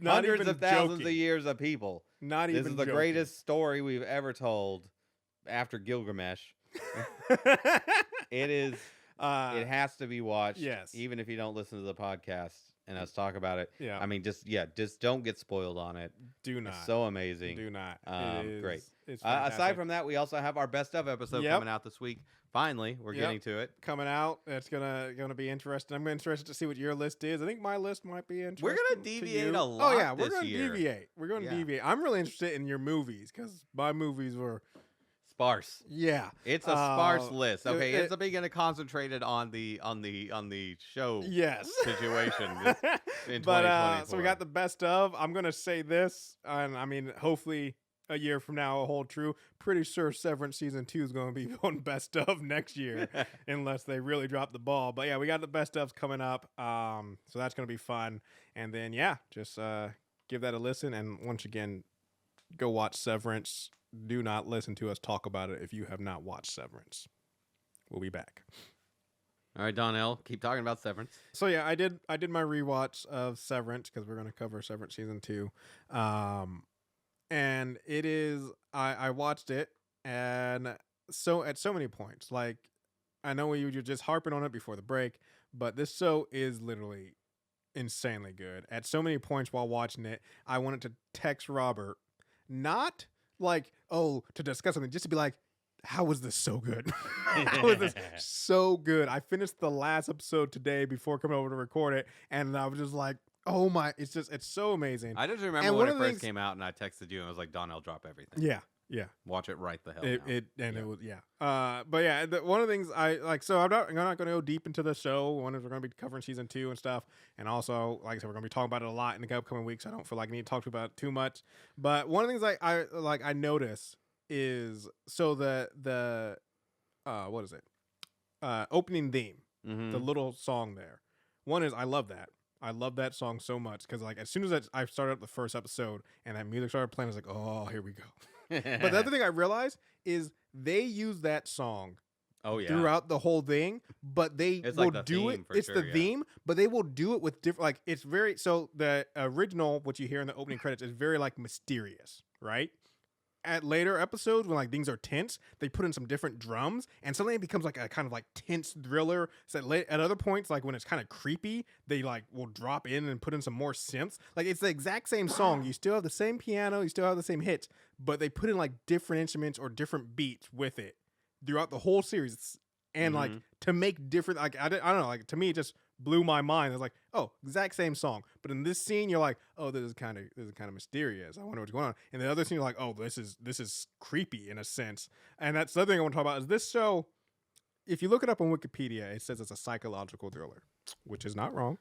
hundreds of thousands of years of people. This is the greatest story we've ever told after Gilgamesh. It is. It has to be watched. Yes. Even if you don't listen to the podcast. and us talk about it. Yeah. I mean, just don't get spoiled on it. Do not. It's so amazing. Do not. Great. It's aside from that, we also have our best of episode coming out this week. Finally, we're getting to it. Coming out. It's gonna be interesting. I'm interested to see what your list is. I think my list might be interesting. We're gonna deviate a lot. Oh yeah, we're this gonna year. deviate. We're gonna deviate. I'm really interested in your movies because my movies were sparse. Yeah, it's a sparse list. Okay, it's going to concentrate it on the show. Yes. Situation. In but so we got the best of. I'm gonna say this, and I mean, hopefully a year from now will hold true. Pretty sure Severance season 2 is going to be on best of next year, unless they really drop the ball. But yeah, we got the best ofs coming up. So that's going to be fun. And then just give that a listen. And once again, go watch Severance. Do not listen to us talk about it if you have not watched Severance. We'll be back. All right, Donnell, keep talking about Severance. So yeah, I did my rewatch of Severance because we're going to cover Severance season 2. And it is, I watched it, and so at so many points, like, I know you were just harping on it before the break, but this show is literally insanely good. At so many points while watching it, I wanted to text Robert, not like, to discuss something, just to be like, how was this so good? How was this so good? I finished the last episode today before coming over to record it, and I was just like, oh my, it's so amazing. I just remember when it first came out, and I texted you and I was like, Donnell, drop everything. Yeah. Watch it right the hell now. It was, but yeah, one of the things I like, so I'm not going to go deep into the show. One is we're going to be covering season 2 and stuff. And also, like I said, we're going to be talking about it a lot in the upcoming weeks. I don't feel like I need to talk about it too much. But one of the things I notice is, so the what is it? Opening theme, the little song there. One is, I love that. I love that song so much because, like, as soon as I started up the first episode and that music started playing, I was like, oh, here we go. But the other thing I realized is they use that song throughout the whole thing, but it's will like do it. It's the theme, but they will do it with different, like, it's very, so the original, what you hear in the opening credits, is very, like, mysterious, right? At later episodes, when like things are tense, they put in some different drums, and suddenly it becomes like a kind of like tense thriller. So at other points, like when it's kind of creepy, they like will drop in and put in some more synths. Like it's the exact same song. You still have the same piano, you still have the same hits, but they put in like different instruments or different beats with it throughout the whole series. And like to make different, like I don't know, like to me it just blew my mind. I was like, oh, exact same song, but in this scene you're like, oh, this is kind of mysterious. I wonder what's going on. And the other scene you're like, oh, this is creepy in a sense. And that's the other thing I want to talk about is this show. If you look it up on Wikipedia, it says it's a psychological thriller, which is not wrong.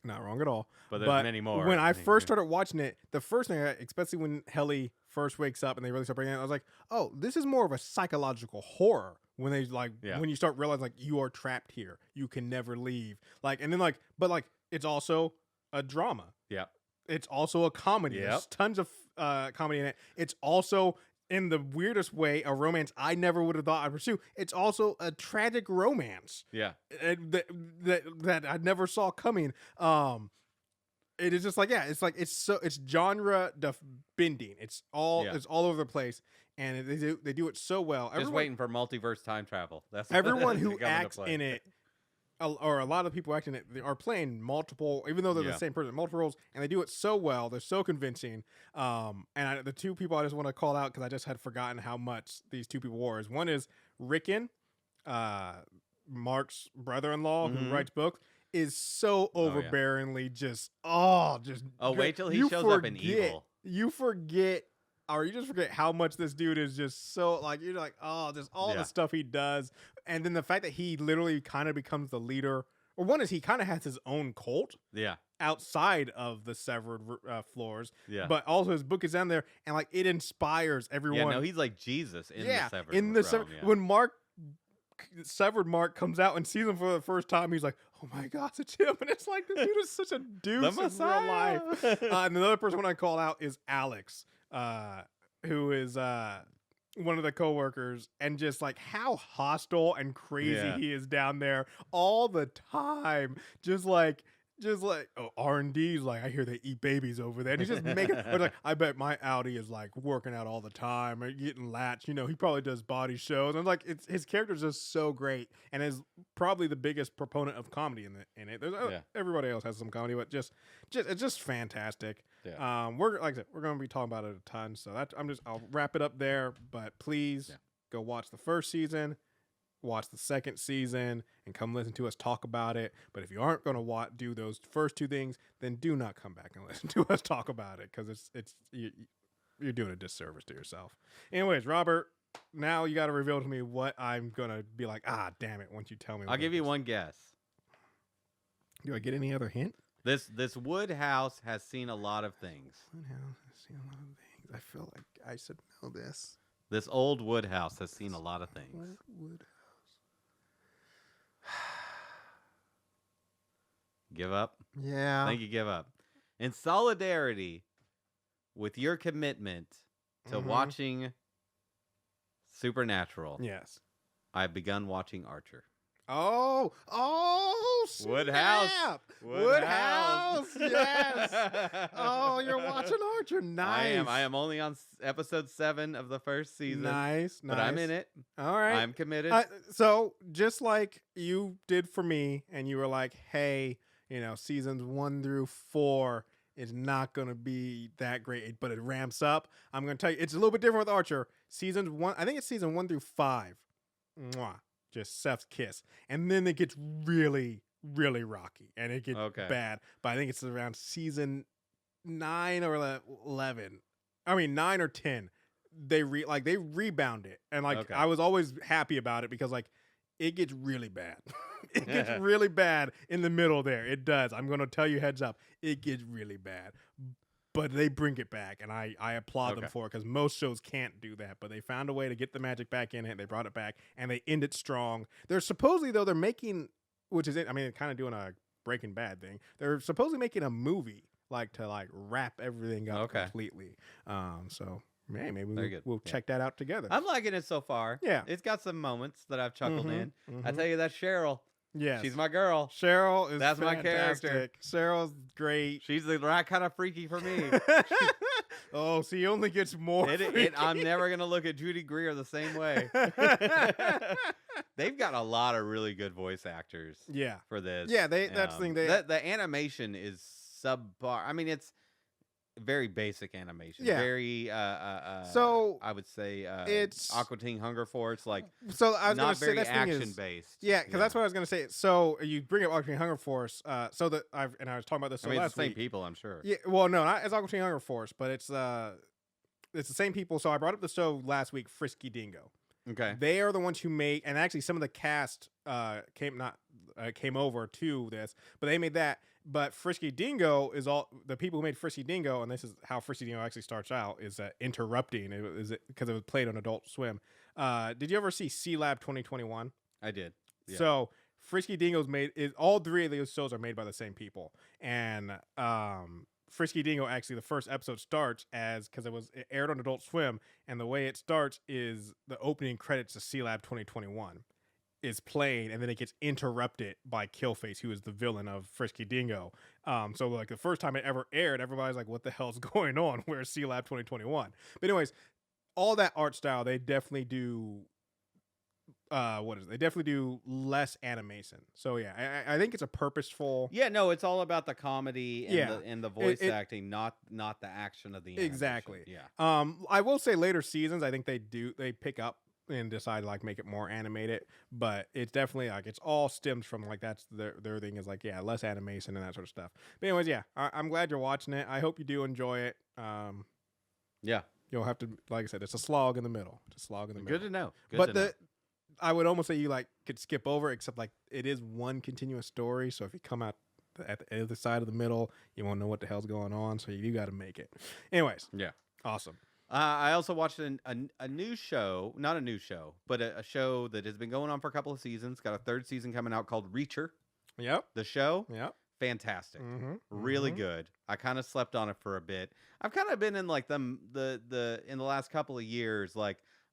Not wrong at all. But there's many more. When I first started watching it, the first thing, especially when Helly first wakes up and they really start bringing it, I was like, oh, this is more of a psychological horror. When they when you start realizing like you are trapped here, you can never leave. Like, and then like, but like it's also a drama. Yeah. It's also a comedy. Yep. There's tons of comedy in it. It's also, in the weirdest way, a romance I never would have thought I'd pursue. It's also a tragic romance. Yeah. That I never saw coming. It is just like, it's genre bending. It's all over the place. And they do it so well. Just waiting for multiverse time travel. That's everyone who acts in it, or a lot of people acting in it, they are playing multiple, even though they're the same person, multiple roles, and they do it so well. They're so convincing. And the two people I just want to call out because I just had forgotten how much these two people were. One is Rickon, Mark's brother-in-law who writes books, is so overbearingly wait till he shows up in Evil. You forget. Or you just forget how much this dude is just so, like, you're like, oh, just all the stuff he does. And then the fact that he literally kind of becomes the leader. Or one is he kind of has his own cult. Yeah. Outside of the severed floors. Yeah. But also his book is down there. And, like, it inspires everyone. Yeah, no, he's like Jesus in the severed realm. When Severed Mark comes out and sees him for the first time, he's like, oh my gosh, it's him. And it's like, this dude is such a deuce in real life. And another person when I call out is Alex. Who is one of the coworkers, and just like how hostile and crazy he is down there all the time. Just like just like, oh, R&D's like, I hear they eat babies over there. And he's just making, or like, I bet my Audi is like working out all the time or getting latched. You know, he probably does body shows. And like, his character's just so great and is probably the biggest proponent of comedy in it. There's, everybody else has some comedy, but it's just fantastic. Yeah. We're like I said, we're going to be talking about it a ton. So I'll wrap it up there. But please go watch the first season. Watch the second season and come listen to us talk about it. But if you aren't going to do those first two things, then do not come back and listen to us talk about it because you're doing a disservice to yourself. Anyways, Robert, now you got to reveal to me what I'm going to be like, damn it, once you tell me. I'll give you one guess. Do I get any other hint? This wood house has seen a lot of things. Wood house has seen a lot of things. I feel like I should know this. This old wood house has seen a lot of things. Wood house. Give up? Yeah. I think you give up. In solidarity with your commitment to watching Supernatural, yes, I've begun watching Archer. Oh, snap. Wood house. Wood house. Yes. Oh, you're watching Archer. Nice. I am only on episode 7 of the first season. Nice. But I'm in it. All right. I'm committed. So just like you did for me, and you were like, hey, seasons 1 through 4 is not going to be that great, but it ramps up. I'm going to tell you, it's a little bit different with Archer. Seasons 1, I think it's season 1 through 5. Mwah. Just Seth's kiss. And then it gets really, really rocky. And it gets bad. But I think it's around season 9 or 11. I mean, 9 or 10. They rebound it. And I was always happy about it because it gets really bad. It gets really bad in the middle there. It does. I'm going to tell you heads up. It gets really bad. But they bring it back, and I applaud them for it because most shows can't do that. But they found a way to get the magic back in it. They brought it back, and they end it strong. They're supposedly, though, they're making, which is it. I mean, kind of doing a Breaking Bad thing. They're supposedly making a movie, to wrap everything up completely. So maybe we'll check that out together. I'm liking it so far. Yeah, it's got some moments that I've chuckled in. I tell you, that Cheryl. Yes. She's my girl. Cheryl is That's fantastic. My character. Cheryl's great. She's the right kind of freaky for me. Oh, so he only gets more. I'm never going to look at Judy Greer the same way. They've got a lot of really good voice actors for this. Yeah, that's the thing. The animation is subpar. I mean, it's very basic animation. Very so I would say it's Aqua Teen Hunger Force. So I was not very action based. Yeah, because that's what I was gonna say. So you bring up Aqua Teen Hunger Force. I was talking about this. I mean, it's the same people, I'm sure. Yeah. Well, no, not as Aqua Teen Hunger Force, but it's the same people. So I brought up the show last week, Frisky Dingo. Okay. They are the ones who make, and actually some of the cast came over to this, but they made that. But Frisky Dingo is all the people who made Frisky Dingo, and this is how Frisky Dingo actually starts out: is interrupting. Because it was played on Adult Swim. Did you ever see C-Lab 2021? I did. Yeah. So Frisky Dingo's all 3 of those shows are made by the same people, and Frisky Dingo actually the first episode starts because it aired on Adult Swim, and the way it starts is the opening credits to C-Lab 2021. Is playing, and then it gets interrupted by Killface, who is the villain of Frisky Dingo. So the first time it ever aired, everybody's like, what the hell's going on? Where's C-Lab 2021? But anyways, all that art style, they definitely do they definitely do less animation. So yeah, I think it's a purposeful. Yeah, no, it's all about the comedy and the voice acting, not the action of the animation. Exactly. Yeah. I will say later seasons, I think they pick up and decide make it more animated, but it's definitely it's all stems from that's their thing is less animation and that sort of stuff. But anyways, I'm glad you're watching it. I hope you do enjoy it. Yeah, you'll have to, like I said, it's a slog in the middle. Good to know. I would almost say you could skip over, except it is one continuous story. So if you come out at the other side of the middle, you won't know what the hell's going on. So you got to make it. Anyways, awesome. I also watched a new show, not a new show, but a show that has been going on for a couple of seasons. Got a 3rd season coming out called Reacher. Yep. The show. Yep. Fantastic. Really good. I kind of slept on it for a bit. I've kind of been in in the last couple of years,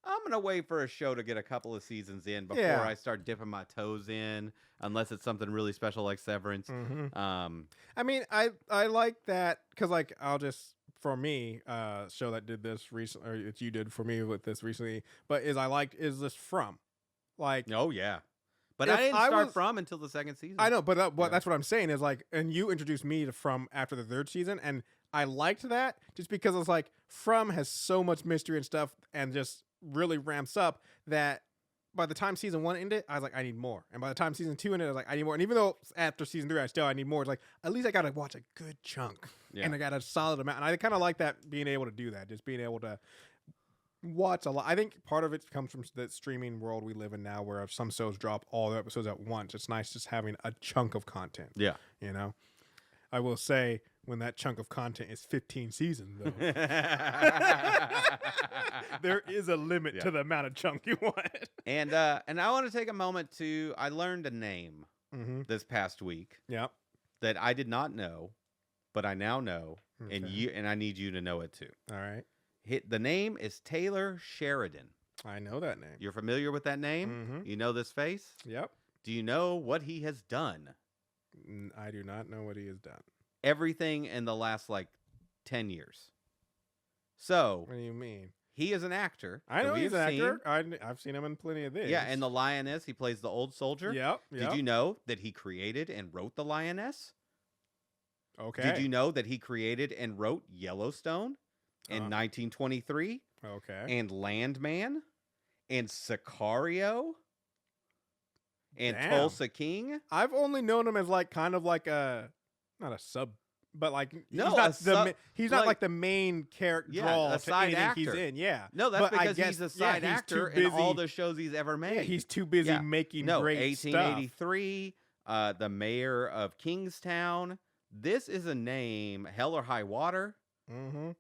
I'm going to wait for a show to get a couple of seasons in before Yeah. I start dipping my toes in, unless it's something really special like Severance. I mean, I like that because, like, for me, show that did this recently, or that you did for me with this recently, but is this From? Like, Oh, yeah. But if I didn't I start was- From until the second season. I know, but Yeah. that's what I'm saying is, like, and you introduced me to From after the third season, and I liked that just because it's like From has so much mystery and stuff and just really ramps up that by the time season 1 ended, I was like, I need more. And by the time season 2 ended, I was like, I need more. And even though after season 3, I need more, it's like, at least I got to watch a good chunk. Yeah. And I got a solid amount. And I kind of like that, being able to do that, just being able to watch a lot. I think part of it comes from the streaming world we live in now, where if some shows drop all the episodes at once, it's nice just having a chunk of content. Yeah. You know? I will say, when that chunk of content is 15 seasons, though, there is a limit to the amount of chunk you want. And I want to take a moment I learned a name this past week Yep. that I did not know, but I now know, Okay. and I need you to know it too. All right. The name is Taylor Sheridan. I know that name. You're familiar with that name? You know this face? Yep. Do you know what he has done? I do not know what he has done. Everything in the last 10 years. So What do you mean? he is an actor. I that know we he's an have actor. seen. I've seen him in plenty of this. Yeah, and the Lioness, he plays the old soldier. Yep. Did you know that he created and wrote the Lioness? Okay. Did you know that he created and wrote Yellowstone in 1923 Okay. and Landman and Sicario and Damn. Tulsa King? I've only known him as kind of like a, not a sub, but No, he's not like the main character Yeah, draw a to side anything he's actor. in. Yeah. No, that's But I because he's a guess- yeah, side he's actor too in all busy- the shows he's ever made. Yeah, he's too busy Yeah. making No, great stuff. 1883, the mayor of Kingstown. This is a name, Hell or High Water. Mm-hmm.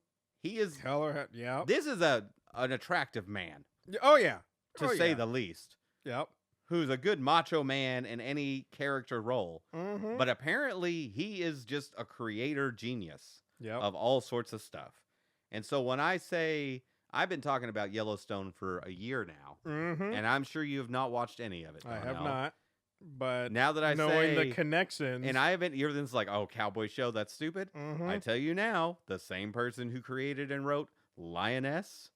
He is. Yeah. This is an attractive man, Oh yeah. to say the least, Yep. who's a good macho man in any character role. Mm-hmm. But apparently, he is just a creator genius Yep. of all sorts of stuff. And so when I say I've been talking about Yellowstone for a year now, Mm-hmm. and I'm sure you have not watched any of it. I have Donnell. not. But Now that I knowing say, the connections, and I haven't, everything's like, oh, cowboy show, that's stupid. Mhm. I tell you now, the same person who created and wrote Lioness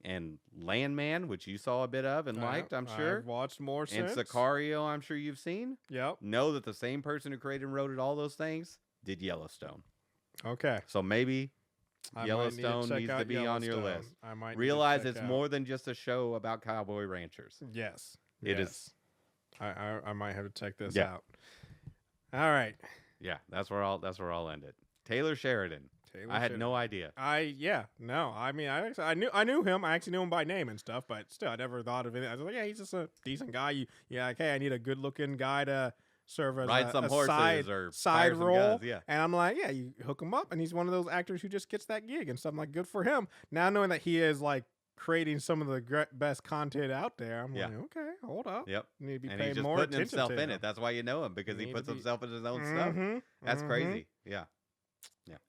and Landman, which you saw a bit of and liked, I'm sure, I've watched more and since. Sicario, I'm sure you've seen, Yep. know that the same person who created and wrote it, all those things, did Yellowstone. Okay. So maybe I might Yellowstone check needs to out be on your Yellowstone. list. I might need to realize check it's out. more than just a show about cowboy ranchers. Yes. It yes. is. I might have to check this Yeah. out. All right. Yeah, that's where I'll end it. Taylor Sheridan. Taylor I had Sheridan. no idea. No. I mean, I knew him. I actually knew him by name and stuff, but still, I never thought of it. I was like, yeah, he's just a decent guy. Okay, I need a good looking guy to serve as Ride some a horses side, or side fire some role. guns, yeah. And I'm like, yeah, you hook him up, and he's one of those actors who just gets that gig and stuff. I'm like, good for him. Now knowing that he is creating some of the best content out there, I'm Yeah. like, okay, hold up. Yep. Need to be And paying he's just more putting attention himself to in him. it. That's why you know him, because he Need puts to be- himself in his own stuff. Mhm, That's mhm. crazy. Yeah.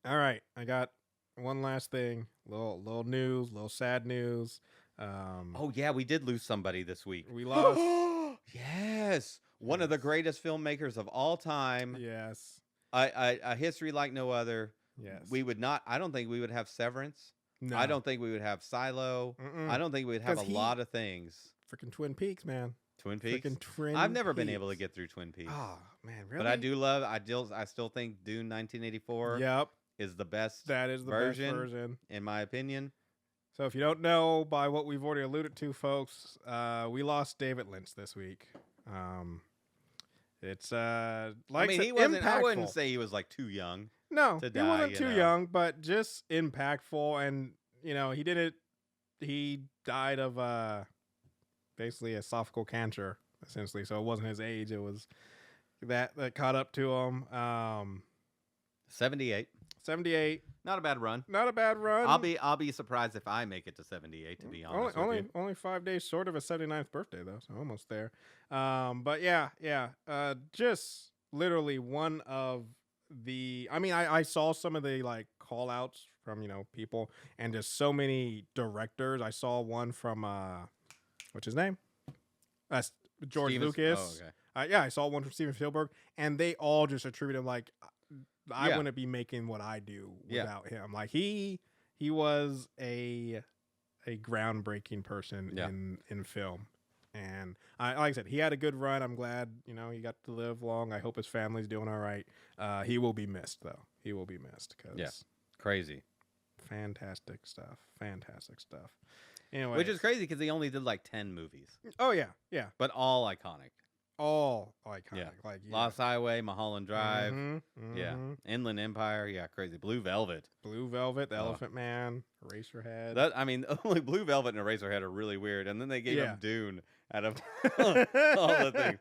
All right, I got one last thing. Little news, little sad news. Oh yeah, we did lose somebody this week. We lost. Yes, one of the greatest filmmakers of all time. Yes. A history like no other. Yes. We would not. I don't think we would have Severance. No. I don't think we would have Silo. Mm-mm. I don't think we'd have 'Cause a lot of things. Freaking Twin Peaks, man. Twin Peaks. Freaking Twin I've never been Peaks. able to get through Twin Peaks. Oh man, really? But I do love. I still think Dune 1984 Yep, is the best that is the version. best version. in my opinion. So if you don't know by what we've already alluded to, folks, we lost David Lynch this week. It's I mean, he wasn't. I wouldn't say he was too young. no, to he die, wasn't you too know. young, but just impactful. And he did it. He died of basically esophageal cancer, essentially. So it wasn't his age; it was that caught up to him. 78. 78, Not a bad run. not a bad run. I'll be surprised if I make it to 78. To be honest with you. Only 5 days short of his 79th birthday, though, so almost there. But yeah, just literally one of the. I mean, I saw some of the call outs from people, and just so many directors. I saw one from what's his name? That's George Lucas. Oh, okay. Yeah, I saw one from Steven Spielberg, and they all just attribute him like, I wouldn't be making what I do without him. Like he was a groundbreaking person in film. And like I said, he had a good run. I'm glad, he got to live long. I hope his family's doing all right. He will be missed, though. He will be missed. Crazy. Fantastic stuff. Fantastic stuff. Anyway. Which is crazy because he only did like 10 movies. Oh, yeah. Yeah. But all iconic. All iconic. Yeah. Like Lost Highway, Mulholland Drive. Mm-hmm. Yeah. Inland Empire. Yeah, crazy. Blue Velvet. The Elephant Man, Eraserhead. Only Blue Velvet and Eraserhead are really weird. And then they gave him Dune out of all the things.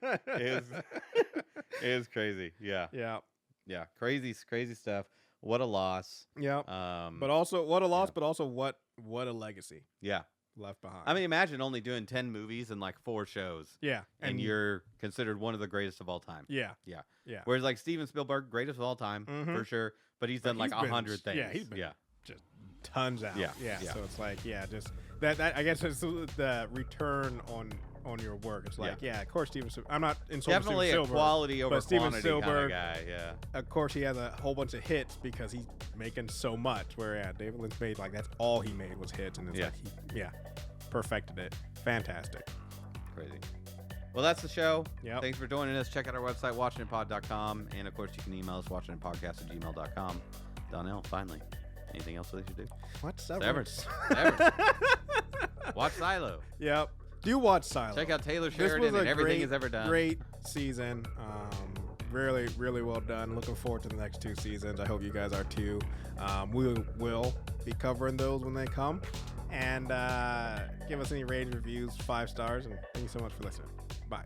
It was crazy. Yeah. Yeah. Yeah. Crazy stuff. What a loss. Yeah. But also, what a loss, but also what a legacy. Yeah. Left behind. I mean, imagine only doing 10 movies and like 4 shows. Yeah. And you're considered one of the greatest of all time. Yeah. Yeah. Yeah. Whereas like Steven Spielberg, greatest of all time, for sure. But he's done like 100 things. Yeah, he's been just tons out. Yeah. So it's like, just that I guess it's the return on your work. It's like, of course, Steven Spielberg. I'm not insulting definitely Steven a Spielberg, quality over but Steven quantity kind of Spielberg, guy. Yeah. Of course, he has a whole bunch of hits because he's making so much. Where David Lynch made like that's all he made was hits, and it's like he perfected it. Fantastic. Crazy. Well, that's the show. Yep. Thanks for joining us. Check out our website, watchingitpod.com. And, of course, you can email us, watchingitpodcast@gmail.com. Donnell, finally. Anything else they should do? Watch Severance. Watch Silo. Yep. Do watch Silo. Check out Taylor Sheridan and everything he's ever done. Great season. Really, really well done. Looking forward to the next 2 seasons. I hope you guys are too. We will be covering those when they come. And give us any rating reviews, 5 stars. And thank you so much for listening. Bye.